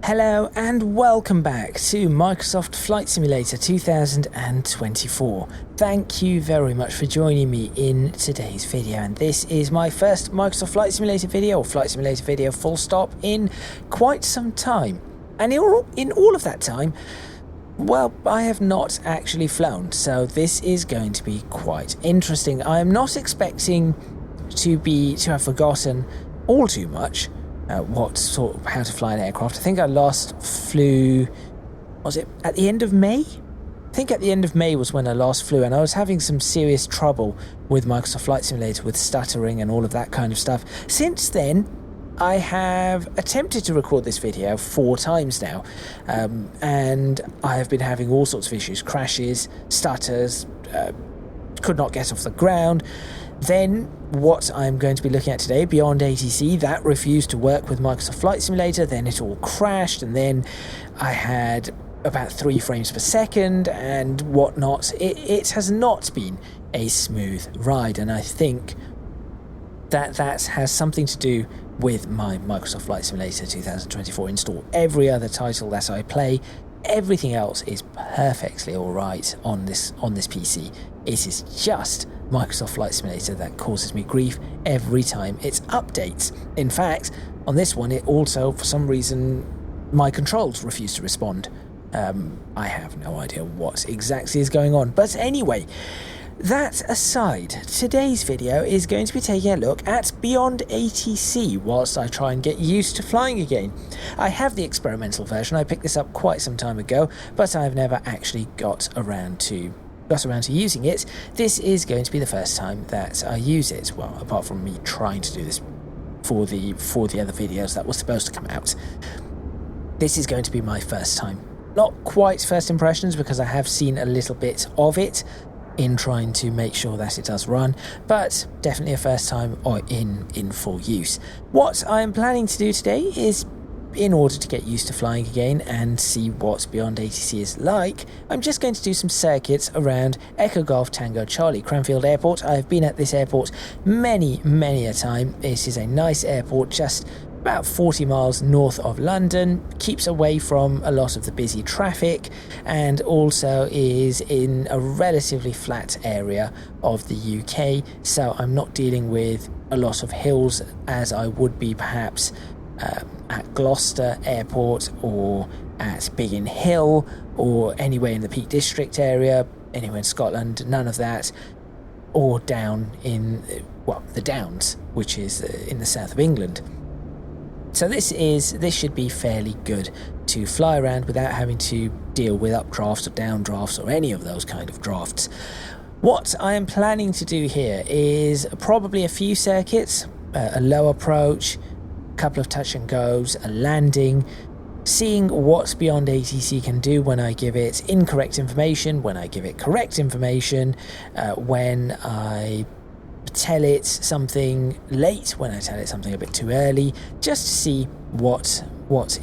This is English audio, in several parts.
Hello and welcome back to Microsoft Flight Simulator 2024. Thank you very much for joining me in today's video, and this is my first Microsoft Flight Simulator video, or Flight Simulator video full stop, in quite some time. And in all of that time, well, I have not actually flown, so this is going to be quite interesting. I am not expecting to have forgotten all too much how to fly an aircraft. I think I last flew, was it at the end of May? I think at the end of May was when I last flew, and I was having some serious trouble with Microsoft Flight Simulator, with stuttering and all of that kind of stuff. Since then, I have attempted to record this video 4 times now, and I have been having all sorts of issues, crashes, stutters, could not get off the ground. Then what I'm going to be looking at today, BeyondATC, that refused to work with Microsoft Flight Simulator, then it all crashed, and then I had about 3 frames per second and whatnot. It has not been a smooth ride, and I think that has something to do with my Microsoft Flight Simulator 2024 install. Every other title that I play, everything else is perfectly alright on this PC. It is just Microsoft Flight Simulator that causes me grief every time it updates. In fact, on this one, it also, for some reason, my controls refuse to respond. I have no idea what exactly is going on. But anyway, that aside, today's video is going to be taking a look at BeyondATC whilst I try and get used to flying again. I have the experimental version. I picked this up quite some time ago, but I've never actually got around to using it. This is going to be the first time that I use it, well, apart from me trying to do this for the other videos that were supposed to come out. This is going to be my first time. Not quite first impressions, because I have seen a little bit of it in trying to make sure that it does run, but definitely a first time or in full use. What I'm planning to do today is, in order to get used to flying again and see what BeyondATC is like, I'm just going to do some circuits around Echo Golf Tango Charlie Cranfield Airport. I've been at this airport many a time. It is a nice airport, just about 40 miles north of London, keeps away from a lot of the busy traffic, and also is in a relatively flat area of the UK, so I'm not dealing with a lot of hills as I would be perhaps at Gloucester Airport or at Biggin Hill or anywhere in the Peak District area, anywhere in Scotland, none of that, or down in, well, the Downs, which is in the south of England. So this should be fairly good to fly around without having to deal with updrafts or downdrafts or any of those kind of drafts. What I am planning to do here is probably a few circuits, a low approach, couple of touch and goes, a landing, seeing what BeyondATC can do when I give it incorrect information, when I give it correct information, when I tell it something late, when I tell it something a bit too early, just to see what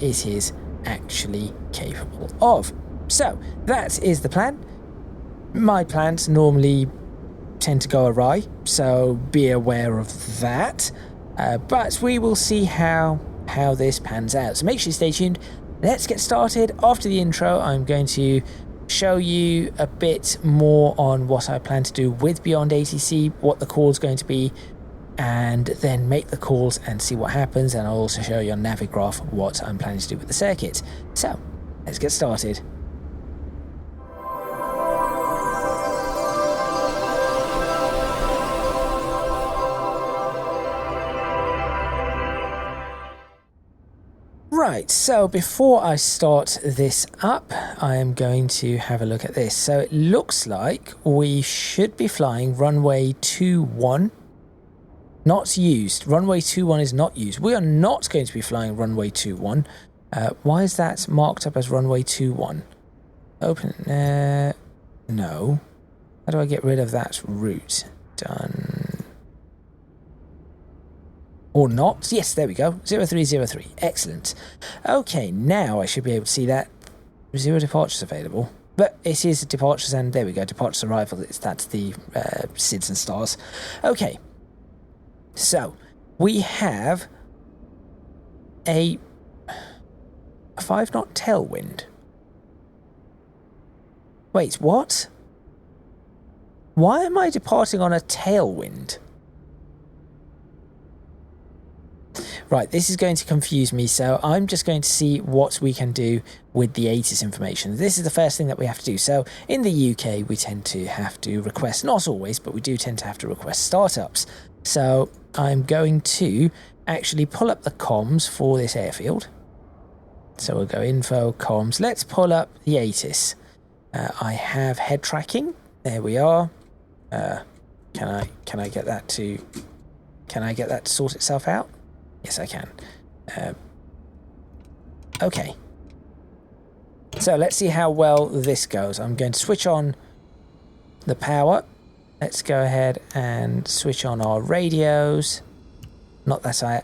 it is actually capable of. So that is the plan. My plans normally tend to go awry, so be aware of that. But we will see how this pans out. So make sure you stay tuned. Let's get started. After the intro, I'm going to show you a bit more on what I plan to do with BeyondATC, what the call's going to be, and then make the calls and see what happens. And I'll also show you on Navigraph what I'm planning to do with the circuit. So let's get started. Right, so before I start this up, I am going to have a look at this. So it looks like we should be flying runway 21. Not used. Runway 21 is not used. We are not going to be flying runway 21. Why is that marked up as runway 21? Open. No. How do I get rid of that route? Done. Or not. Yes, there we go. 0303. Excellent. Okay, now I should be able to see that 0 departures available. But it is departures, and there we go. Departures arrival. That's the SIDS and stars. Okay. So, we have a 5 knot tailwind. Wait, what? Why am I departing on a tailwind? Right, this is going to confuse me, so I'm just going to see what we can do with the ATIS information. This is the first thing that we have to do. So in the UK, we tend to have to request, not always, but we do tend to have to request startups. So I'm going to actually pull up the comms for this airfield. So we'll go info, comms. Let's pull up the ATIS. I have head tracking. There we are. Can I get that to sort itself out? Yes, I can. Okay. So let's see how well this goes. I'm going to switch on the power. Let's go ahead and switch on our radios. Not that I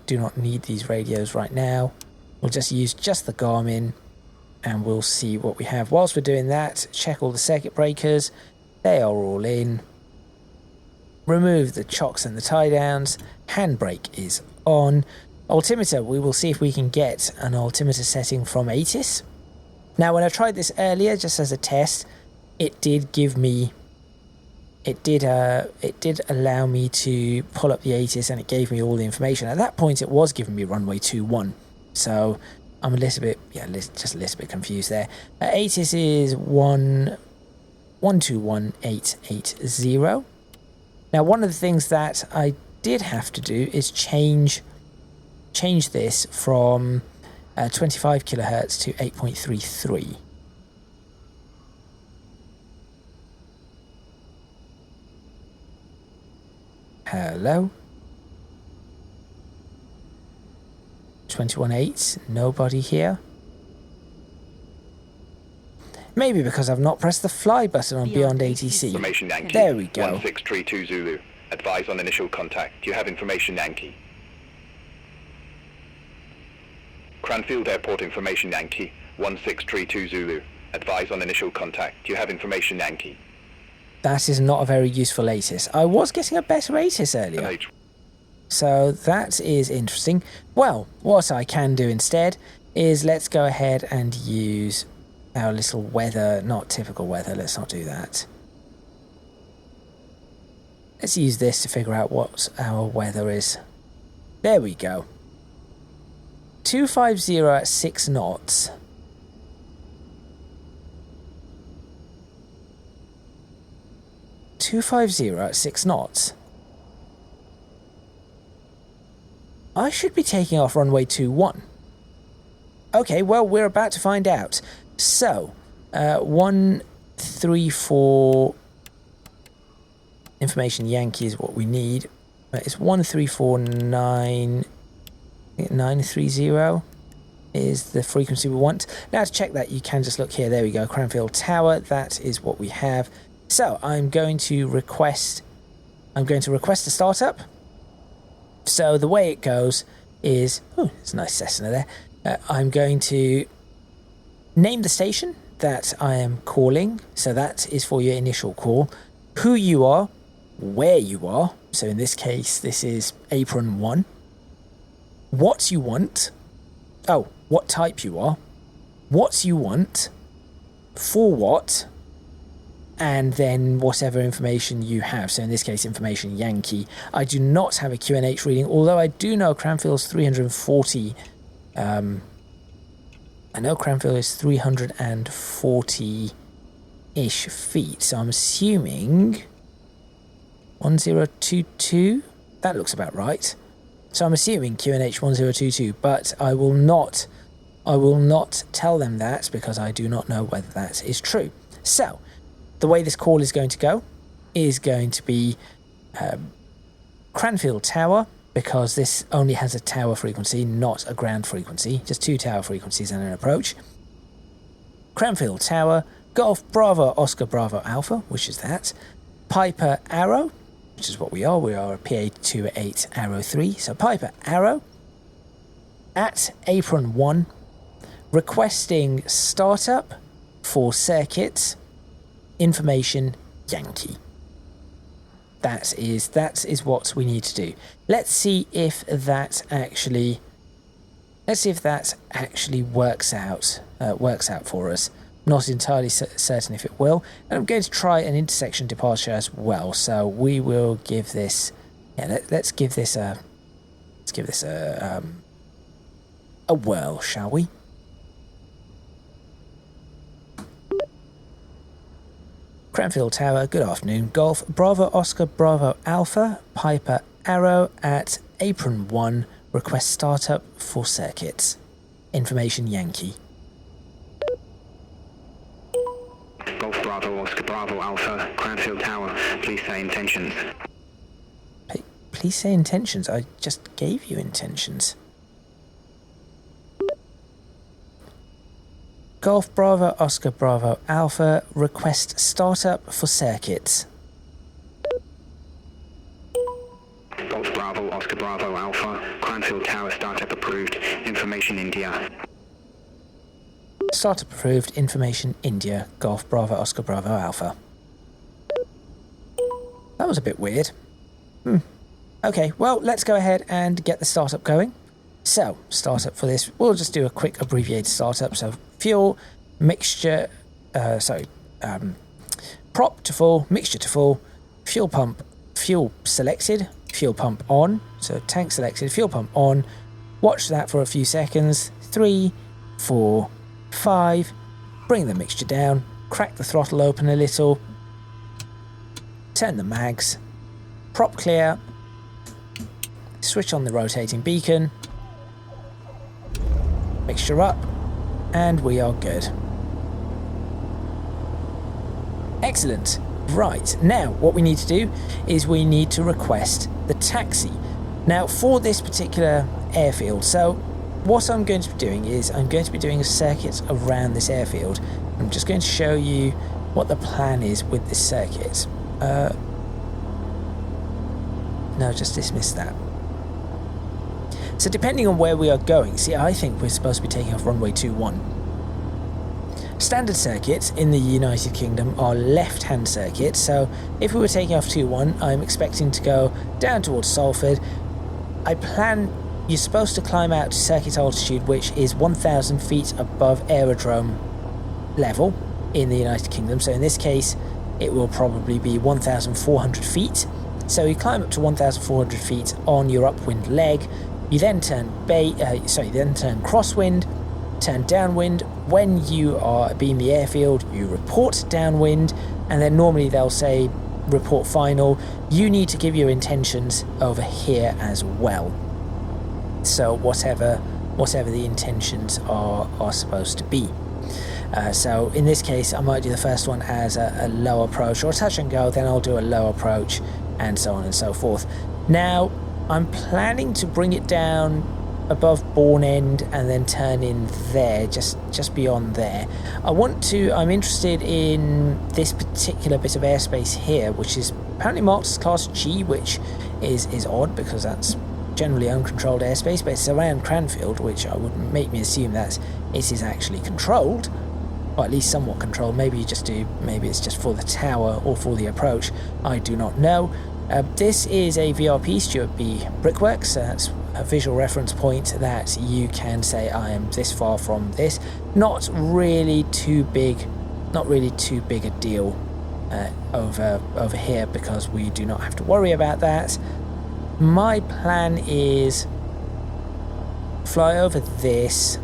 do not need these radios right now. We'll just use just the Garmin and we'll see what we have. Whilst we're doing that, check all the circuit breakers. They are all in. Remove the chocks and the tie downs. Handbrake is on. Altimeter, we will see if we can get an altimeter setting from ATIS. Now, when I tried this earlier, just as a test, it did give me, it did allow me to pull up the ATIS and it gave me all the information. At that point, it was giving me runway 21. So I'm a little bit, just a little bit confused there. ATIS is 121880. Now, one of the things that I did have to do is change this from 25 kilohertz to 8.33. Hello? 21.8, nobody here. Maybe because I've not pressed the fly button on BeyondATC. There we go. 1632 Zulu. Advise on initial contact. Do you have information, Yankee? Cranfield Airport information, Yankee. 1632 Zulu. Advise on initial contact. Do you have information, Yankee? That is not a very useful ATIS. I was getting a better ATIS earlier. So that is interesting. Well, what I can do instead is let's go ahead and use our little weather, not typical weather, let's not do that. Let's use this to figure out what our weather is. There we go. 250 at 6 knots. at 6 knots. I should be taking off runway 21. Okay, well, we're about to find out. So, 134 information Yankee is what we need. It's 134.930 is the frequency we want. Now to check that, you can just look here. There we go, Cranfield Tower. That is what we have. So I'm going to request a startup. So the way it goes is, oh, it's a nice Cessna there. I'm going to name the station that I am calling. So that is for your initial call. Who you are, where you are. So in this case, this is Apron 1. What you want. Oh, what type you are. What you want. For what. And then whatever information you have. So in this case, information Yankee. I do not have a QNH reading, although I do know Cranfield's 340. I know Cranfield is 340-ish feet, so I'm assuming 1022. That looks about right. So I'm assuming QNH 1022, but I will not tell them that because I do not know whether that is true. So the way this call is going to go is going to be Cranfield Tower, because this only has a tower frequency, not a ground frequency, just 2 tower frequencies and an approach. Cranfield Tower, Golf Bravo Oscar Bravo Alpha, which is that. Piper Arrow, which is what we are a PA28 Arrow 3, so Piper Arrow. At Apron 1, requesting startup for circuits, information Yankee. That is what we need to do. Let's see if that actually Let's see if that actually works out for us. Not entirely certain if it will, and I'm going to try an intersection departure as well. So we will give this, let's give this a whirl, shall we? Cranfield Tower, good afternoon. Golf Bravo Oscar Bravo Alpha Piper Arrow at Apron 1. Request startup for circuits. Information Yankee. Golf Bravo Oscar Bravo Alpha Cranfield Tower. Please say intentions. Please say intentions. I just gave you intentions. Golf Bravo Oscar Bravo Alpha. Request startup for circuits. Golf Bravo Oscar Bravo Alpha Cranfield Tower startup approved. Information India. Startup approved. Information India. Golf Bravo Oscar Bravo Alpha. That was a bit weird. Okay, well, let's go ahead and get the startup going. So, startup for this, we'll just do a quick abbreviated startup. So, fuel, mixture, prop to full, mixture to full, fuel pump, fuel selected, fuel pump on. So, tank selected, fuel pump on. Watch that for a few seconds. 3, 4, 5. Bring the mixture down. Crack the throttle open a little. Turn the mags. Prop clear. Switch on the rotating beacon. Mixture up, and we are good. Excellent. Right, now what we need to do is we need to request the taxi. Now for this particular airfield, so what I'm going to be doing is I'm going to be doing a circuit around this airfield. I'm just going to show you what the plan is with this circuit. No, just dismiss that. So depending on where we are going, see, I think we're supposed to be taking off runway 21. Standard circuits in the United Kingdom are left-hand circuits, so if we were taking off 21, I'm expecting to go down towards Salford. I plan you're supposed to climb out to circuit altitude, which is 1,000 feet above aerodrome level in the United Kingdom. So in this case, it will probably be 1,400 feet. So you climb up to 1,400 feet on your upwind leg. You then turn crosswind, turn downwind. When you are being the airfield, you report downwind, and then normally they'll say report final. You need to give your intentions over here as well. So whatever the intentions are supposed to be. So in this case, I might do the first one as a low approach or a touch and go. Then I'll do a low approach, and so on and so forth. Now, I'm planning to bring it down above Bourne End and then turn in there, just beyond there. I'm interested in this particular bit of airspace here, which is apparently marked as Class G, which is odd because that's generally uncontrolled airspace, but it's around Cranfield, which I would make me assume that it is actually controlled, or at least somewhat controlled. Maybe it's just for the tower or for the approach. I do not know. This is a VRP Stuart B brickwork, so that's a visual reference point that you can say I am this far from this. Not really too big a deal over here, because we do not have to worry about that. My plan is fly over this,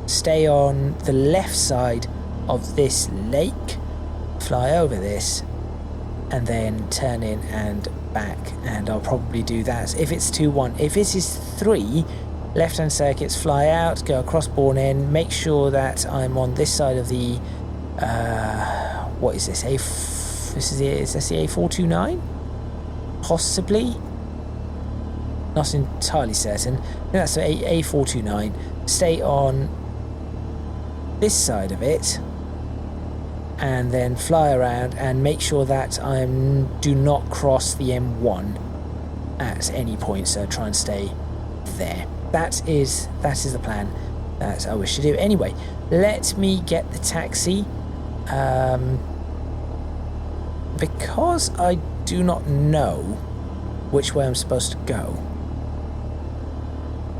stay on the left side of this lake, fly over this, and then turn in and back, and I'll probably do that if it's 2-1. If it is 3, left-hand circuits, fly out, go across Bourne End, make sure that I'm on this side of the what is this? Is this the A429? Possibly? Not entirely certain. That's the A429. Stay on this side of it, and then fly around and make sure that I do not cross the M1 at any point, so try and stay there. That is the plan that I wish to do. Anyway, let me get the taxi, because I do not know which way I'm supposed to go.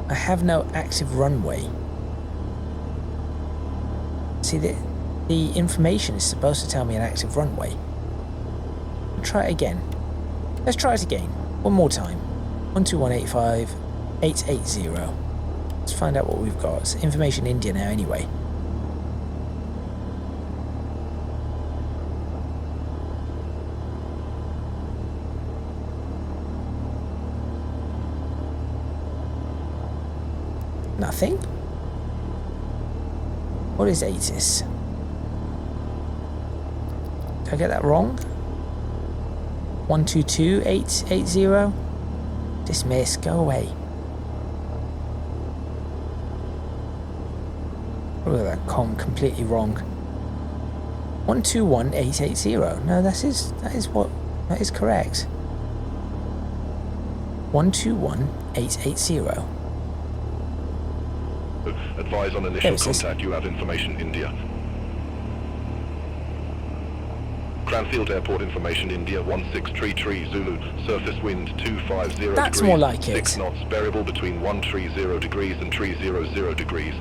I have no active runway. See, the information is supposed to tell me an active runway. I'll try it again. Let's try it again. One more time. 12185-880. Let's find out what we've got. It's information India now anyway. Nothing? What is ATIS? Did I get that wrong? 122880? Dismiss, go away. Look at that com completely wrong. 121880. No, that is correct. 121880. Advise on initial contact. You have information India. Cranfield Airport information India 1633 Zulu. Surface wind 250 That's degrees. more like it. 6 knots, variable between 130 degrees and 300 degrees.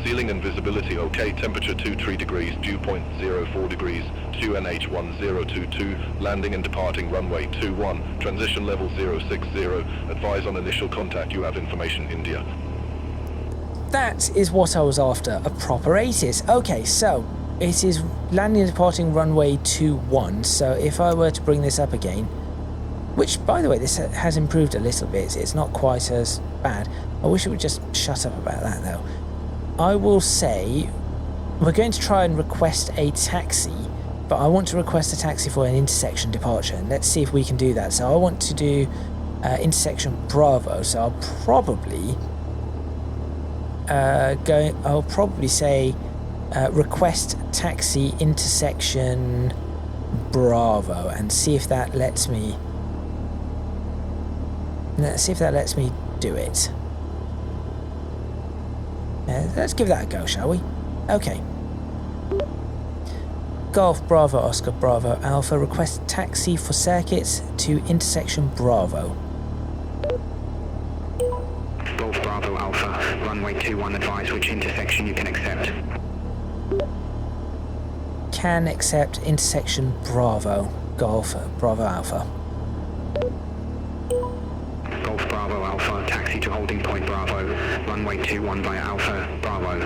Ceiling and visibility okay. Temperature 23 degrees. Dew point 04 degrees. QNH 1022. Landing and departing runway 21. Transition level 060. Advise on initial contact. You have information India. That is what I was after, a proper ATIS. Okay, so it is landing and departing runway 21, so if I were to bring this up again, which, by the way, this has improved a little bit, it's not quite as bad. I wish it would just shut up about that, though. I will say, we're going to try and request a taxi, but I want to request a taxi for an intersection departure, and let's see if we can do that. So I want to do intersection Bravo, so I'll probably... I'll probably say request taxi intersection Bravo and see if that lets me. Let's see if that lets me do it. Let's give that a go, shall we? Okay. Golf Bravo Oscar Bravo Alpha, request taxi for circuits to intersection Bravo. Golf Bravo Alpha, runway 21, advise which intersection you can accept. Can accept intersection Bravo. Golf Bravo Alpha. Golf Bravo Alpha, taxi to holding point Bravo, runway 21 via Alpha Bravo.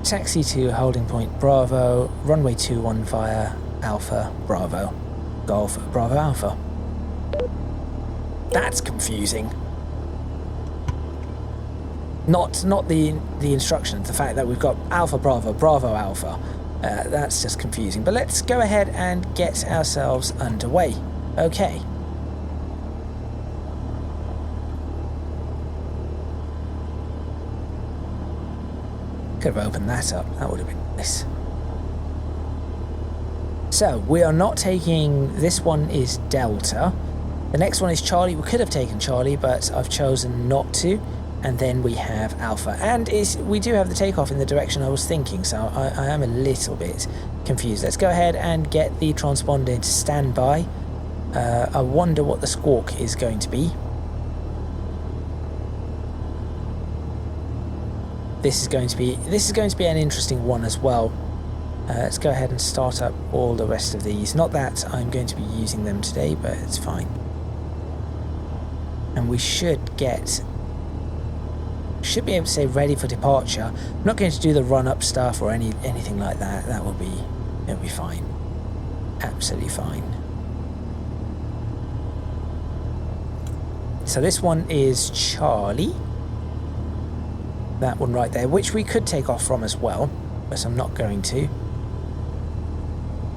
Taxi to holding point Bravo, runway 21 via Alpha Bravo. Golf Bravo Alpha. That's confusing. Not the instructions, the fact that we've got Alpha Bravo, Bravo Alpha. That's just confusing. But let's go ahead and get ourselves underway. Okay. Could have opened that up. That would have been nice. So, we are not taking... This one is Delta. The next one is Charlie. We could have taken Charlie, but I've chosen not to. And then we have Alpha. And we do have the takeoff in the direction I was thinking, so I am a little bit confused. Let's go ahead and get the transponder into standby. I wonder what the squawk is going to be. This is going to be an interesting one as well. Let's go ahead and start up all the rest of these. Not that I'm going to be using them today, but it's fine. And we should be able to say ready for departure. I'm not going to do the run-up stuff or anything like that. It'll be fine. Absolutely fine. So this one is Charlie. That one right there, which we could take off from as well, but I'm not going to.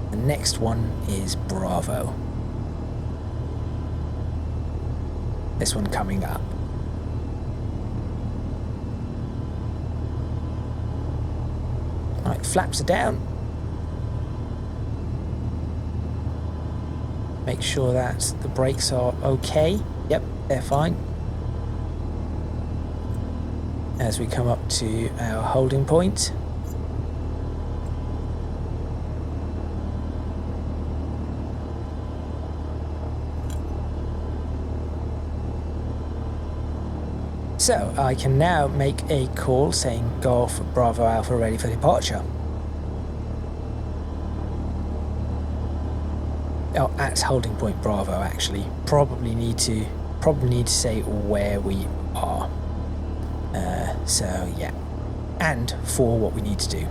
The next one is Bravo. This one coming up. Right, flaps are down. Make sure that the brakes are okay. Yep, they're fine. As we come up to our holding point. So I can now make a call saying Golf Bravo Alpha ready for departure. Oh, at holding point Bravo actually. Probably need to say where we are. So yeah, and for what we need to do.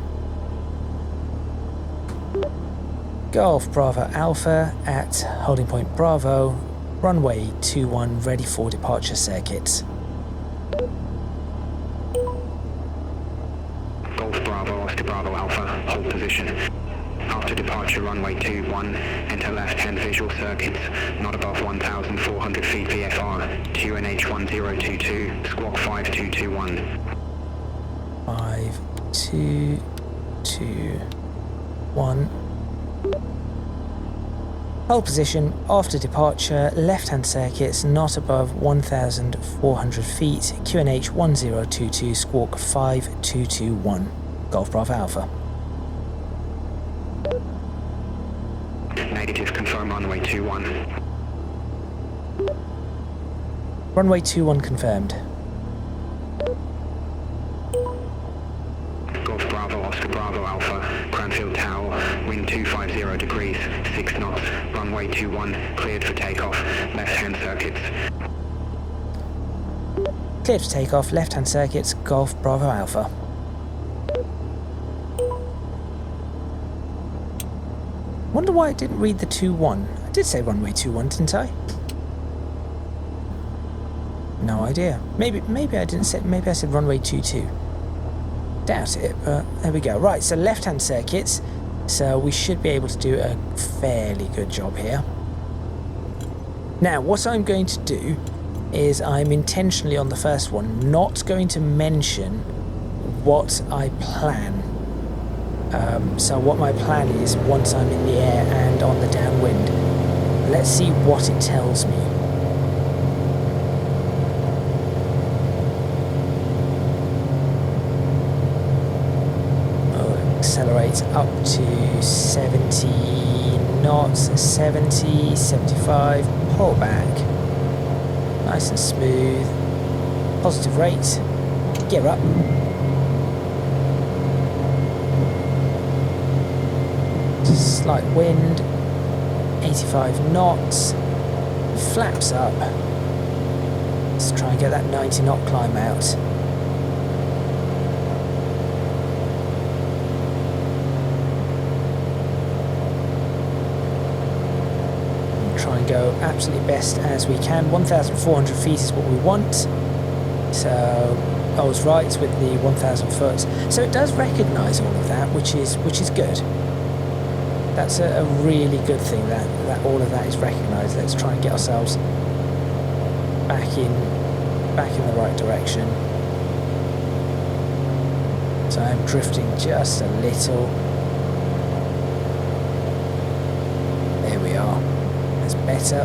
Golf Bravo Alpha at holding point Bravo, runway 21 ready for departure circuits. Golf Bravo, Oscar Bravo Alpha, hold position. After departure, runway 21, enter left-hand visual circuits, not above 1,400 feet VFR, QNH 1022, squawk 5221. 5221. Hold position after departure, left-hand circuits, not above 1,400 feet, QNH 1022, squawk 5221. Golf Bravo Alpha. Negative, confirm runway 21. Runway 21 confirmed. Golf Bravo, Oscar Bravo Alpha, Cranfield Tower, wind 250 degrees, 6 knots, runway 21, cleared for takeoff, left-hand circuits. Cleared for takeoff, left-hand circuits, Golf Bravo Alpha. Wonder why it didn't read the 2-1. I did say runway 21, didn't I? No idea. Maybe I didn't say. Maybe I said runway 22. Doubt it, but there we go. Right, so left-hand circuits. So we should be able to do a fairly good job here. Now, what I'm going to do is I'm intentionally on the first one not going to mention what I plan. So what my plan is once I'm in the air and on the downwind. Let's see what it tells me. Accelerate up to 70 knots, 70, 75, pull back. Nice and smooth. Positive rate. Gear up. Slight wind, 85 knots, flaps up. Let's try and get that 90 knot climb out. And try and go absolutely best as we can. 1,400 feet is what we want. So I was right with the 1,000 foot. So it does recognise all of that, which is good. That's a really good thing that all of that is recognised. Let's try and get ourselves back in the right direction. So I'm drifting just a little. There we are. That's better.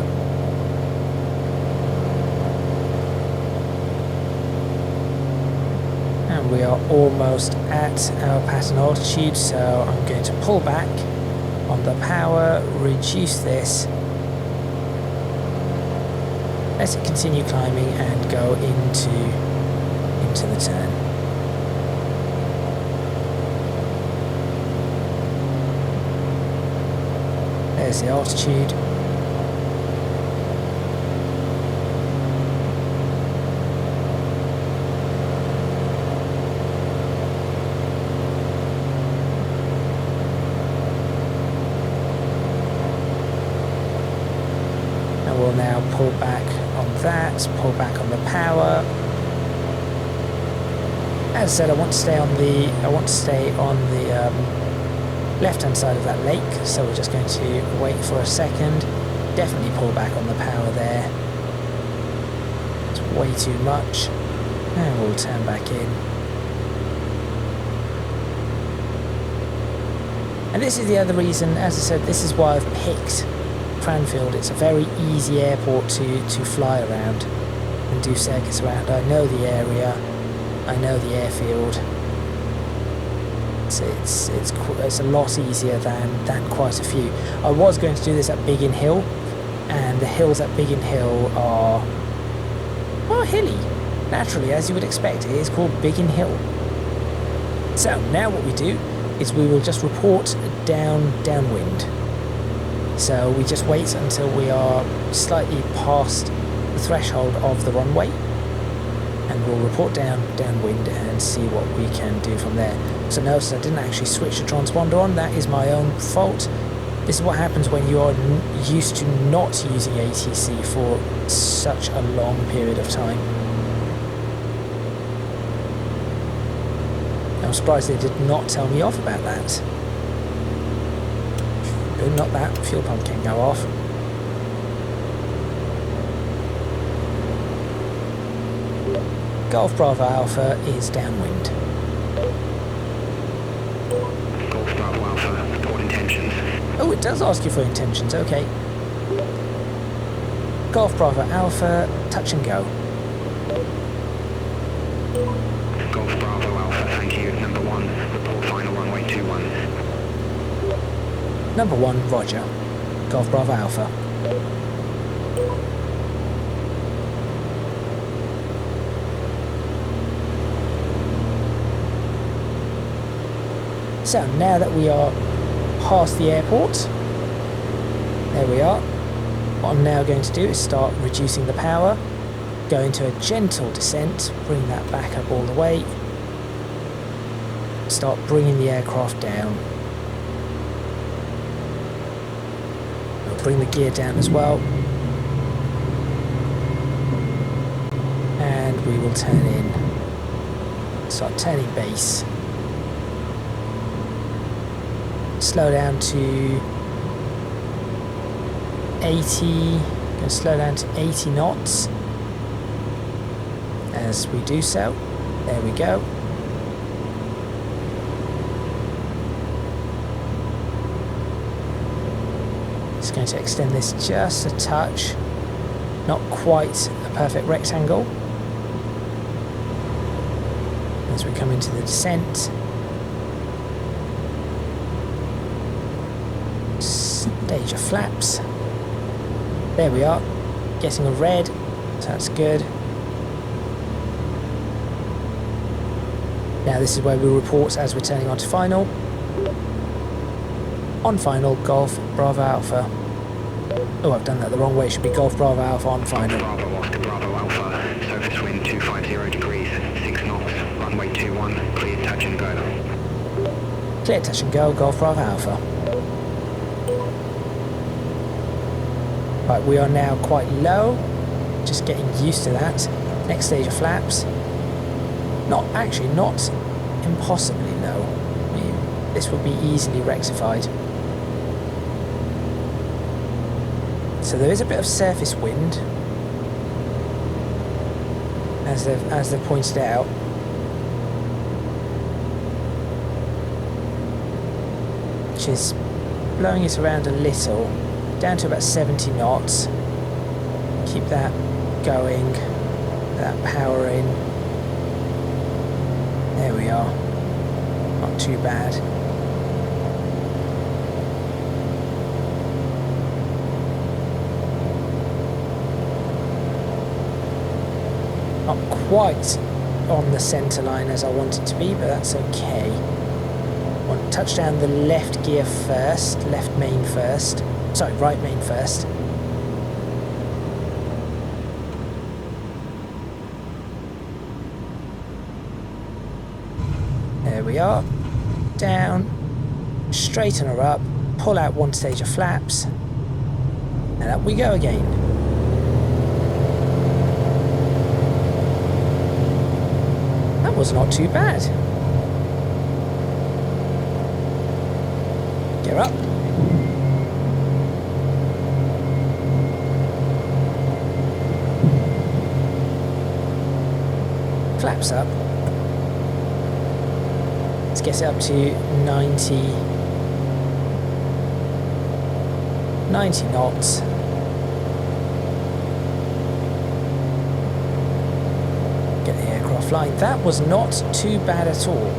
And we are almost at our pattern altitude, so I'm going to pull back on the power, reduce this, let it continue climbing and go into the turn. There's the altitude. We'll now pull back on that, pull back on the power. As I said, I want to stay on the left-hand side of that lake, so we're just going to wait for a second. Definitely pull back on the power there. It's way too much, and we'll turn back in. And this is the other reason, as I said, this is why I've picked Cranfield. It's a very easy airport to fly around and do circuits around. I know the area, I know the airfield. It's a lot easier than quite a few. I was going to do this at Biggin Hill, and the hills at Biggin Hill are hilly. Naturally, as you would expect, it is called Biggin Hill. So now what we do is we will just report downwind. So we just wait until we are slightly past the threshold of the runway, and we'll report downwind and see what we can do from there. So notice I didn't actually switch the transponder on. That is my own fault. This is what happens when you are used to not using ATC for such a long period of time. I'm surprised they did not tell me off about that. But not that fuel pump can go off. Golf Bravo Alpha is downwind. Golf Bravo Alpha, report intentions. Oh, it does ask you for intentions, okay. Golf Bravo Alpha, touch and go. Golf Bravo Alpha, thank you. Number 1, report final runway 21. Number 1, roger. Golf Bravo Alpha. So now that we are past the airport, there we are. What I'm now going to do is start reducing the power, go into a gentle descent, bring that back up all the way, start bringing the aircraft down. We'll bring the gear down as well, and we will turn in, start turning base. Slow down to 80, going to slow down to 80 knots as we do so. There we go. Just going to extend this just a touch, not quite a perfect rectangle. As we come into the descent. Stage of flaps. There we are, getting a red, so that's good. Now this is where we report as we're turning on to final. On final, Golf Bravo Alpha. Oh, I've done that the wrong way. It should be Golf Bravo Alpha on final. Bravo Oscar Bravo Alpha, surface wind 250 degrees, 6 knots, runway 21, clear touch and go. Clear touch and go, Golf Bravo Alpha. Right, we are now quite low, just getting used to that. Next stage of flaps. Not impossibly low. I mean, this will be easily rectified. So there is a bit of surface wind, as they've pointed out. Which is blowing it around a little. Down to about 70 knots. Keep that going, that power in. There we are. Not too bad. Not quite on the centre line as I want it to be, but that's okay. I want to touch down the left gear first, left main first. Sorry, right main first. There we are. Down, straighten her up, pull out one stage of flaps, and up we go again. That was not too bad. Gear up. Flaps up. Let's get it up to 90 knots. Get the aircraft flying. That was not too bad at all.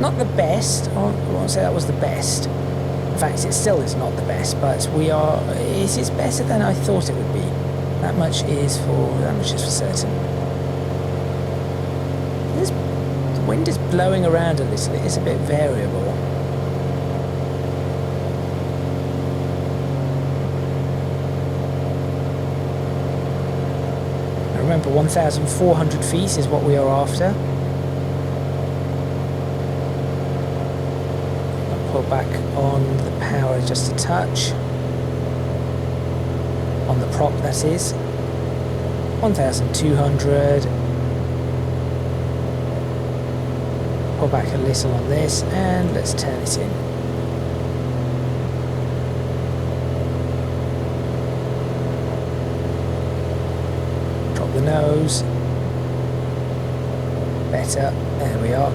Not the best. I won't say that was the best. In fact, it still is not the best, but it is better than I thought it would be. That much is for certain. The wind is blowing around a little. It is a bit variable. Now remember, 1,400 feet is what we are after. I'll pull back on the power just a touch. On the prop, that is. 1,200. Pull back a little on this and let's turn it in. Drop the nose. Better. There we are.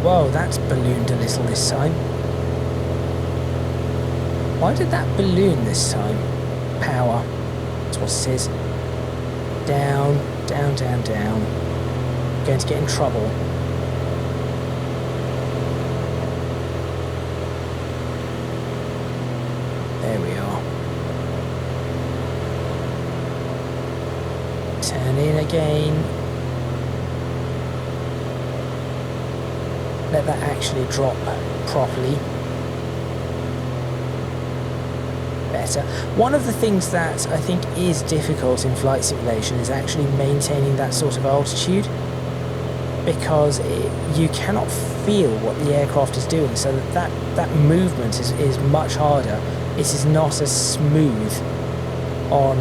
Whoa, that's ballooned a little this time. Why did that balloon this time? Power. That's what it is. Down, down, down, down. Going to get in trouble. There we are. Turn in again. Let that actually drop properly. Better. One of the things that I think is difficult in flight simulation is actually maintaining that sort of altitude, because you cannot feel what the aircraft is doing, so that movement is much harder. It is not as smooth on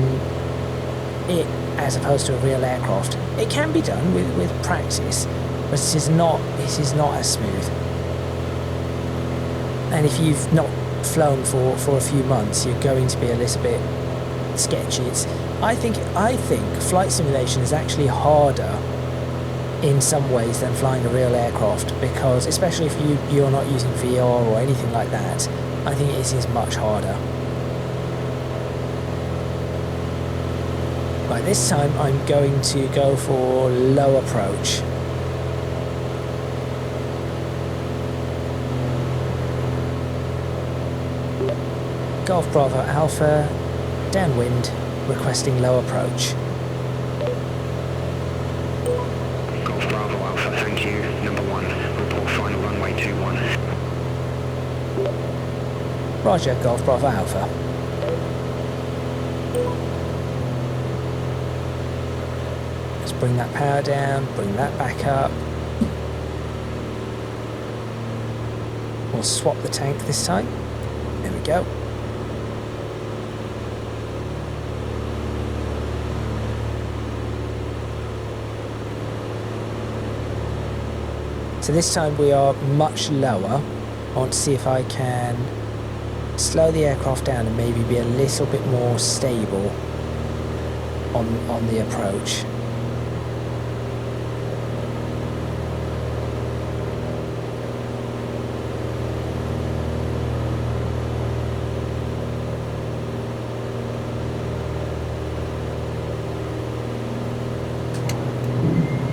it as opposed to a real aircraft. It can be done with practice, but it is not as smooth. And if you've not flown for a few months, you're going to be a little bit sketchy. I think flight simulation is actually harder in some ways than flying a real aircraft, because especially if you're not using VR or anything like that, I think it is much harder. Right, this time I'm going to go for low approach. Golf Bravo Alpha, downwind, requesting low approach. Golf Bravo Alpha, thank you. Number 1, report final runway 21. Roger, Golf Bravo Alpha. Let's bring that power down, bring that back up. We'll swap the tank this time. There we go. So this time we are much lower. I want to see if I can slow the aircraft down and maybe be a little bit more stable on the approach.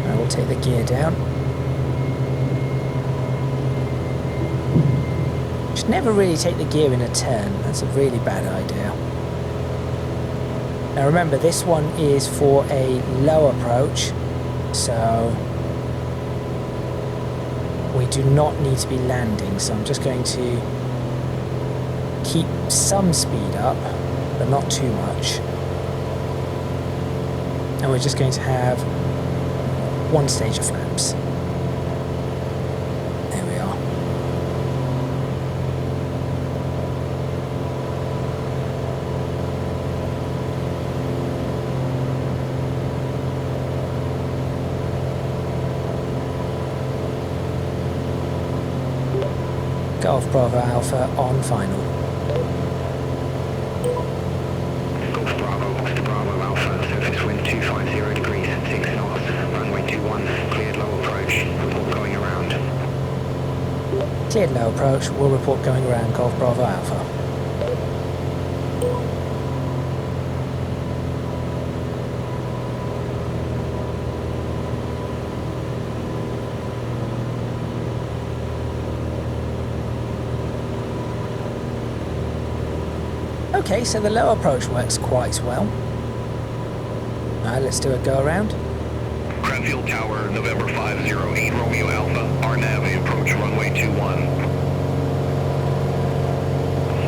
I will take the gear down. Never really take the gear in a turn. That's a really bad idea. Now remember, this one is for a low approach, so we do not need to be landing. So I'm just going to keep some speed up, but not too much. And we're just going to have one stage of flaps. Golf Bravo Alpha on final. Golf Bravo, Oscar Bravo Alpha, surface wind 250 degrees, 6 knots, runway 21, cleared low approach, report going around. Cleared low approach, we'll report going around Golf Bravo Alpha. Okay, so the low approach works quite well. Alright, let's do a go around. Cranfield Tower, November 508 Romeo Alpha, RNAV approach runway 21.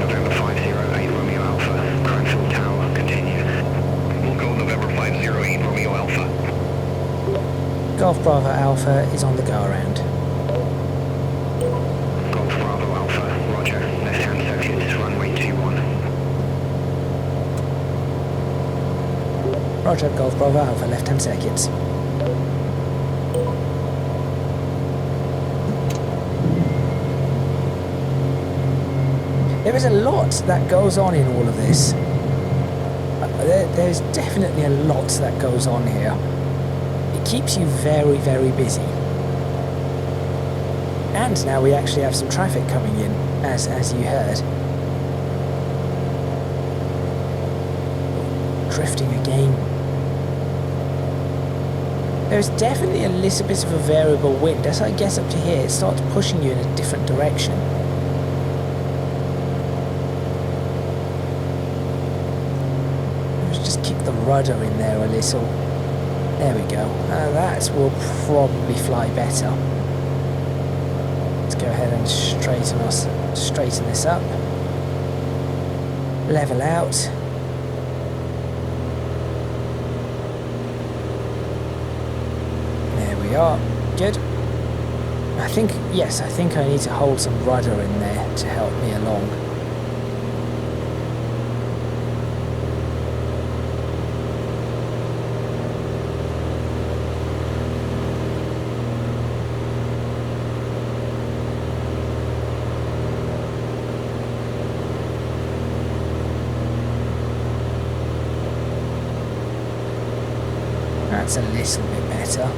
November 508 Romeo Alpha, Cranfield Tower, continue. Wilco November 508 Romeo Alpha. Golf Bravo Alpha is on the go around. Golf Bravo Alpha, roger, left-hand circuits, runway 21. Roger, Golf Bravo Alpha, left-hand circuits. There is a lot that goes on in all of this. There's definitely a lot that goes on here. It keeps you very, very busy. And now we actually have some traffic coming in, as you heard. Drifting again. There's definitely a little bit of a variable wind. As I get up to here, it starts pushing you in a different direction. Let's just kick the rudder in there a little. There we go. That will probably fly better. Let's go ahead and straighten this up. Level out. We are good. I think I need to hold some rudder in there to help me along. That's a little bit better.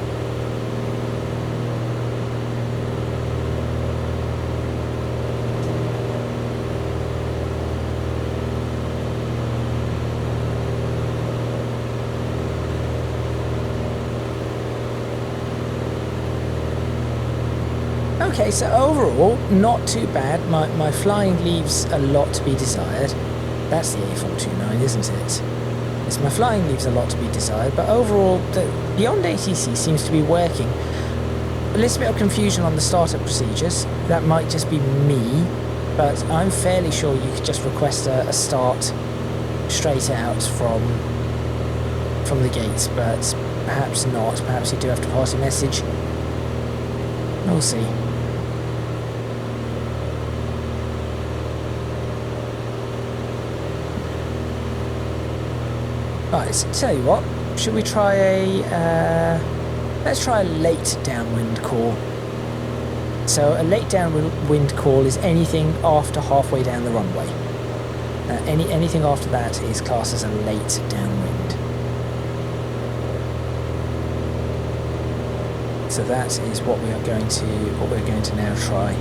Okay, so overall, not too bad. My flying leaves a lot to be desired. That's the A429, isn't it? Yes, my flying leaves a lot to be desired, but overall, the BeyondATC seems to be working. A little bit of confusion on the startup procedures. That might just be me, but I'm fairly sure you could just request a start straight out from the gates, but perhaps not. Perhaps you do have to pass a message. We'll see. Right, so tell you what, should we try let's try a late downwind call. So a late downwind call is anything after halfway down the runway. Anything after that is classed as a late downwind. So that is what we're going to now try.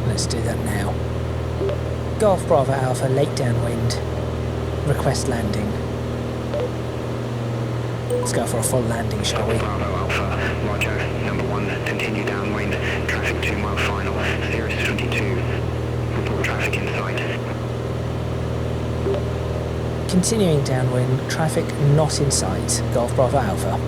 Let's do that now. Golf Bravo Alpha, late downwind, request landing. Let's go for a full landing, shall we? Bravo Alpha, roger, number 1, continue downwind, traffic 2 mile final, Cirrus 22, report traffic in sight. Continuing downwind, traffic not in sight, Golf Bravo Alpha.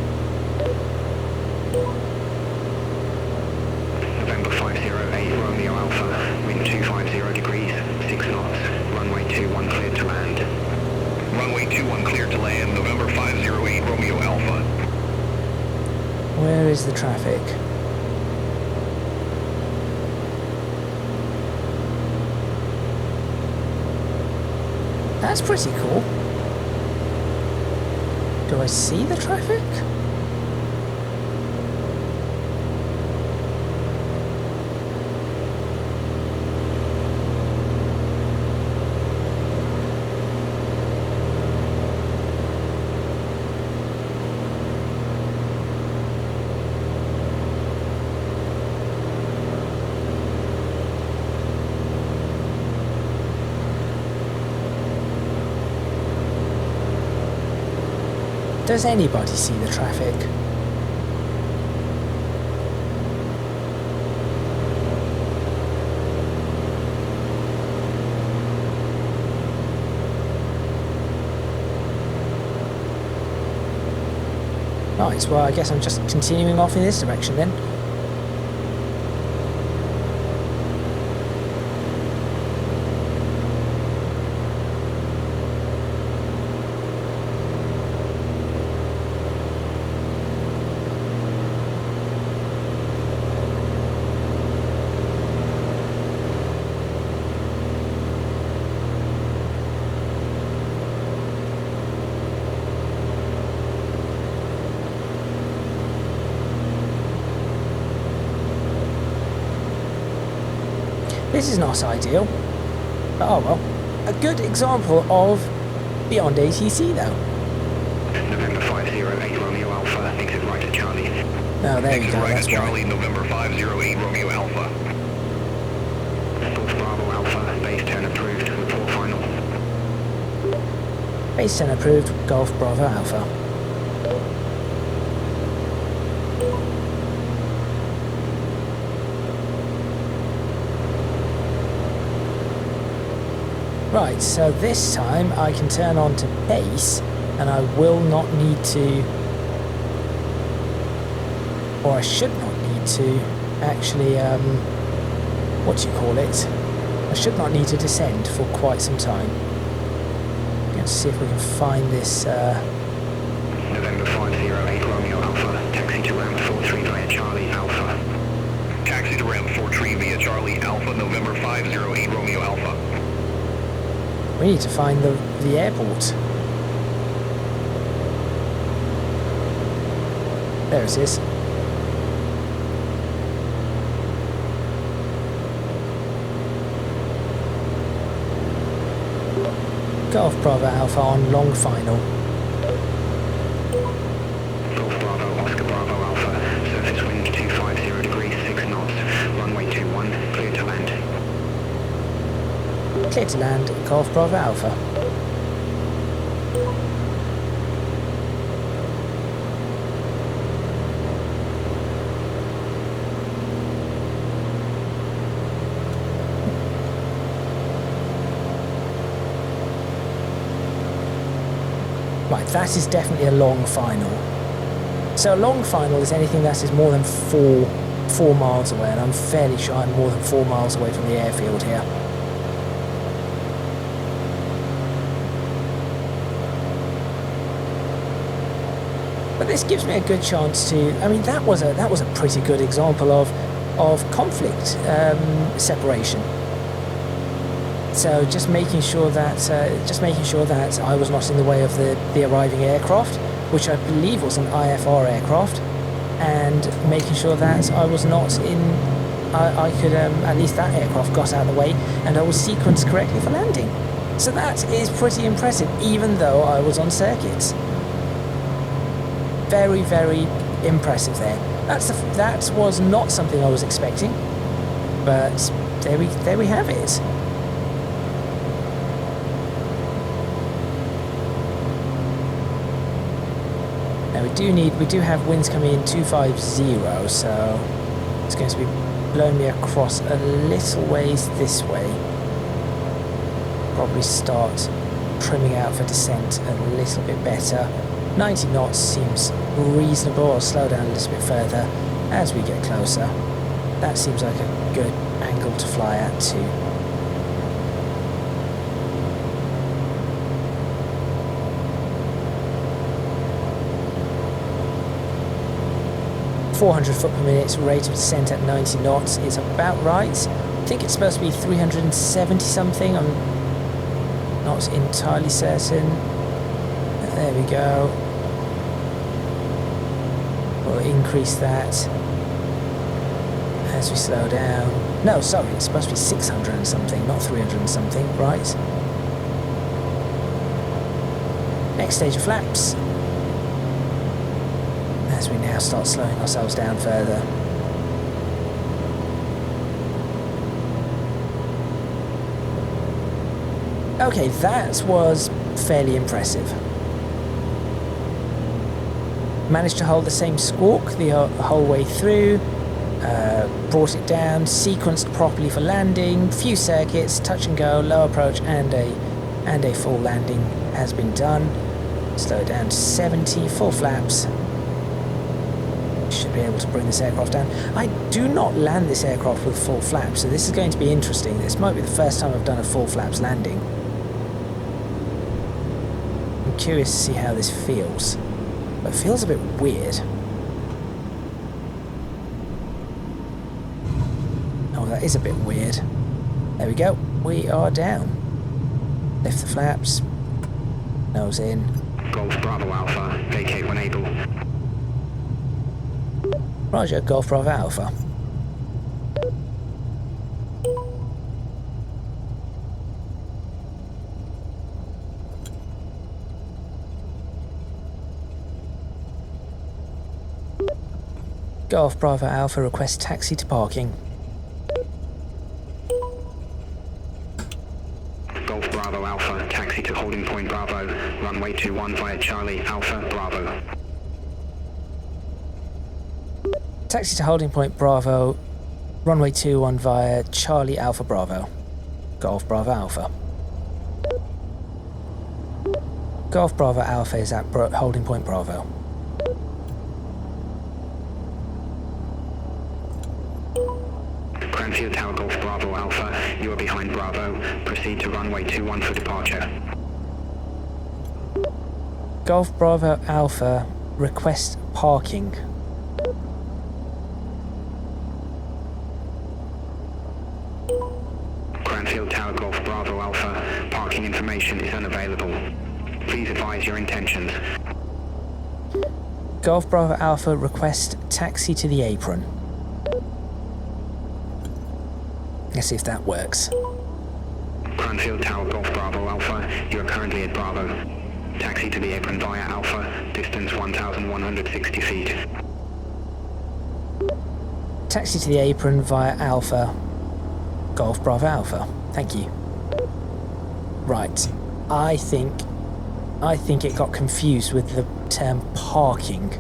November 508 Romeo Alpha, wind 250 degrees, 6 knots, runway 21 cleared to land. Runway 21 cleared to land, November 508 Romeo Alpha. Where is the traffic? That's pretty cool. Do I see the traffic? Does anybody see the traffic? Right, well I guess I'm just continuing off in this direction then. This is not ideal, but oh well. A good example of BeyondATC though. November 508 Romeo Alpha, exit right at Charlie. No, there you go, right that's at Charlie, why. November 508 Romeo Alpha. Golf Bravo Alpha, base turn approved, report final. Base 10 approved, Golf Bravo Alpha. Right, so this time I can turn on to base and I will not need to, or I should not need to actually, what do you call it? I should not need to descend for quite some time. Let's see if we can find this, November 508 Romeo Alpha, taxi to ramp 43 via Charlie Alpha. Taxi to ramp 43 via Charlie Alpha, November 508 Romeo Alpha. we need to find the airport. There it is. Golf Bravo Alpha on long final. Golf Bravo, Oscar Bravo Alpha, surface wind 250 degrees, 6 knots, runway 21, clear to land. Clear to land, Golf Bravo Alpha. Right, that is definitely a long final. So a long final is anything that is more than four miles away, and I'm fairly sure I'm more than 4 miles away from the airfield here. But this gives me a good chance to. I mean, that was a pretty good example of conflict separation. So just making sure that I was not in the way of the arriving aircraft, which I believe was an IFR aircraft, and making sure that I was not in. I could at least that aircraft got out of the way, and I was sequenced correctly for landing. So that is pretty impressive, even though I was on circuits. Very, very impressive there. That was not something I was expecting, but there we have it. Now we do have winds coming in 250, so it's going to be blowing me across a little ways this way. Probably start trimming out for descent a little bit better. 90 knots seems reasonable. I'll slow down a little bit further as we get closer. That seems like a good angle to fly at too. .400 foot per minute rate of descent at 90 knots is about right. I think it's supposed to be 370 something. I'm not entirely certain. There we go. We'll increase that as we slow down. No, sorry, it's supposed to be 600 and something, not 300 and something, right? Next stage of flaps. As we now start slowing ourselves down further. Okay, that was fairly impressive. Managed to hold the same squawk the whole way through. Brought it down, sequenced properly for landing. Few circuits, touch and go, low approach, and a full landing has been done. Slow it down to 70, full flaps. Should be able to bring this aircraft down. I do not land this aircraft with full flaps, so this is going to be interesting. This might be the first time I've done a full flaps landing. I'm curious to see how this feels. But it feels a bit weird. Oh, that is a bit weird. There we go. We are down. Lift the flaps. Nose in. Golf Bravo Alpha, vacate when able. Roger, Golf Bravo Alpha. Golf Bravo Alpha requests taxi to parking. Golf Bravo Alpha, taxi to holding point Bravo, runway 21 via Charlie Alpha Bravo. Taxi to holding point Bravo, runway 21 via Charlie Alpha Bravo. Golf Bravo Alpha. Golf Bravo Alpha is at holding point Bravo. Cranfield Tower Golf Bravo Alpha, you are behind Bravo. Proceed to runway 21 for departure. Golf Bravo Alpha request parking. Cranfield Tower Golf Bravo Alpha, parking information is unavailable. Please advise your intentions. Golf Bravo Alpha request taxi to the apron. Let's see if that works. Cranfield Tower Golf Bravo Alpha, you are currently at Bravo. Taxi to the apron via Alpha, distance 1,160 feet. Taxi to the apron via Alpha. Golf Bravo Alpha. Thank you. Right. I think it got confused with the term parking.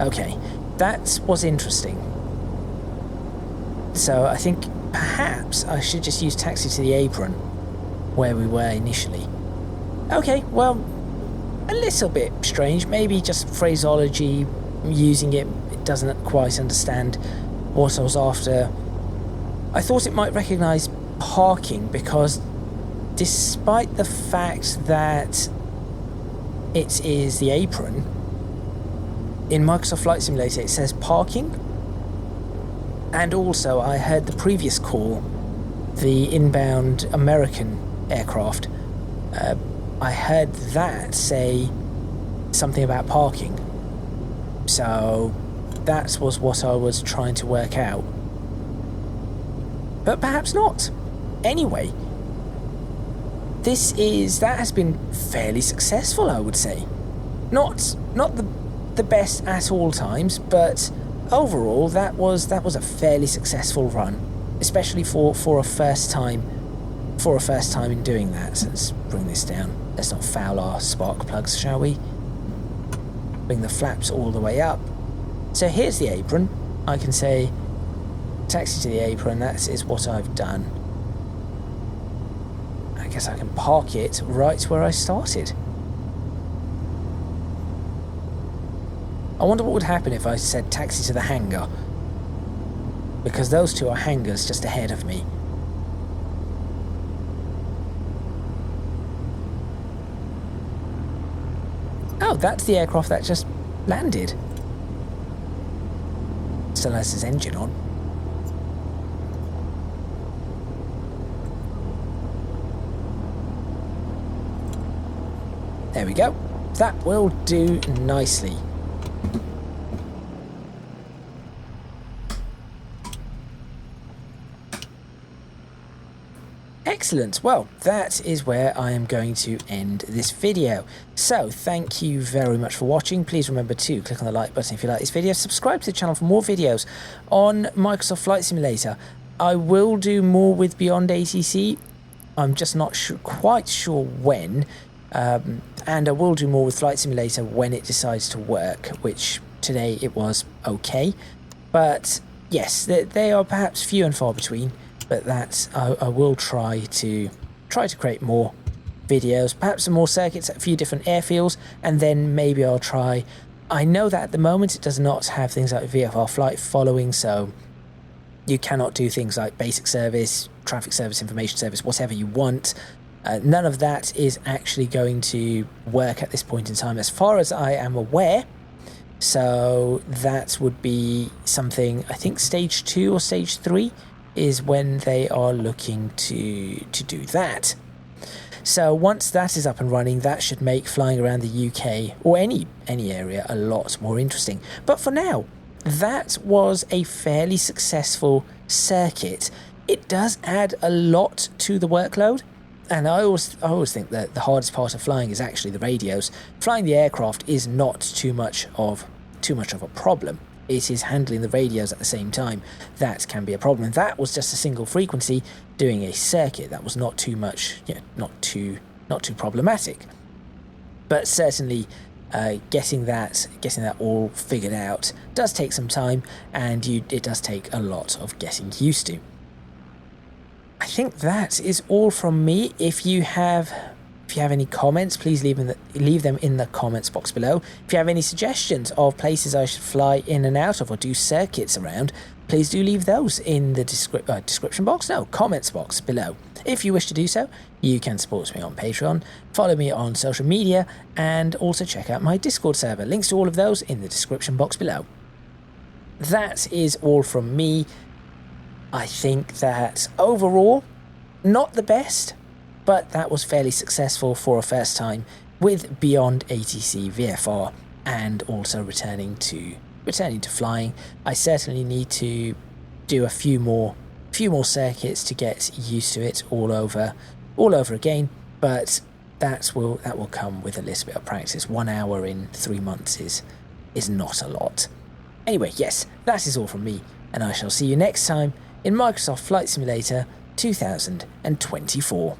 Okay. That was interesting. So I think perhaps I should just use taxi to the apron where we were initially. Okay, well, a little bit strange. Maybe just phraseology, using it doesn't quite understand what I was after. I thought it might recognise parking because despite the fact that it is the apron, in Microsoft Flight Simulator it says parking, and also I heard the previous call, the inbound American aircraft, I heard that say something about parking, so that was what I was trying to work out, but perhaps not. Anyway, that has been fairly successful, I would say. Not the best at all times, but overall that was a fairly successful run, especially for a first time in doing that. So let's bring this down. Let's not foul our spark plugs, shall we? Bring the flaps all the way up. So here's the apron. I can say taxi to the apron. That is what I've done. I guess I can park it right where I started. I wonder what would happen if I said taxi to the hangar, because those two are hangars just ahead of me. Oh, that's the aircraft that just landed. Still has his engine on. There we go. That will do nicely. Excellent. Well, that is where I am going to end this video. So, thank you very much for watching. Please remember to click on the like button if you like this video. Subscribe to the channel for more videos on Microsoft Flight Simulator. I will do more with BeyondATC. I'm just not quite sure when. and I will do more with Flight Simulator when it decides to work, which today it was okay. But yes, they are perhaps few and far between, but that I will try to create more videos, perhaps some more circuits at a few different airfields, and then maybe I'll try. I know that at the moment it does not have things like VFR flight following, so you cannot do things like basic service, traffic service, information service, whatever you want. None of that is actually going to work at this point in time, as far as I am aware. So that would be something, I think stage 2 or stage 3 is when they are looking to do that. So once that is up and running, that should make flying around the UK or any area a lot more interesting. But for now, that was a fairly successful circuit. It does add a lot to the workload, and I always think that the hardest part of flying is actually the radios. Flying the aircraft is not too much of a problem. It is handling the radios at the same time that can be a problem. That was just a single frequency doing a circuit. That was not too much, not too problematic. But certainly, getting that all figured out does take some time, and it does take a lot of getting used to. I think that is all from me. If you have any comments, please leave them in the comments box below. If you have any suggestions of places I should fly in and out of or do circuits around, please do leave those in the comments box below. If you wish to do so, you can support me on Patreon, follow me on social media, and also check out my Discord server. Links to all of those in the description box below. That is all from me. I think that overall, not the best, but that was fairly successful for a first time with BeyondATC VFR, and also returning to flying. I certainly need to do a few more circuits to get used to it all over again, but that will come with a little bit of practice. 1 hour in 3 months is not a lot. Anyway, yes, that is all from me, and I shall see you next time in Microsoft Flight Simulator 2024.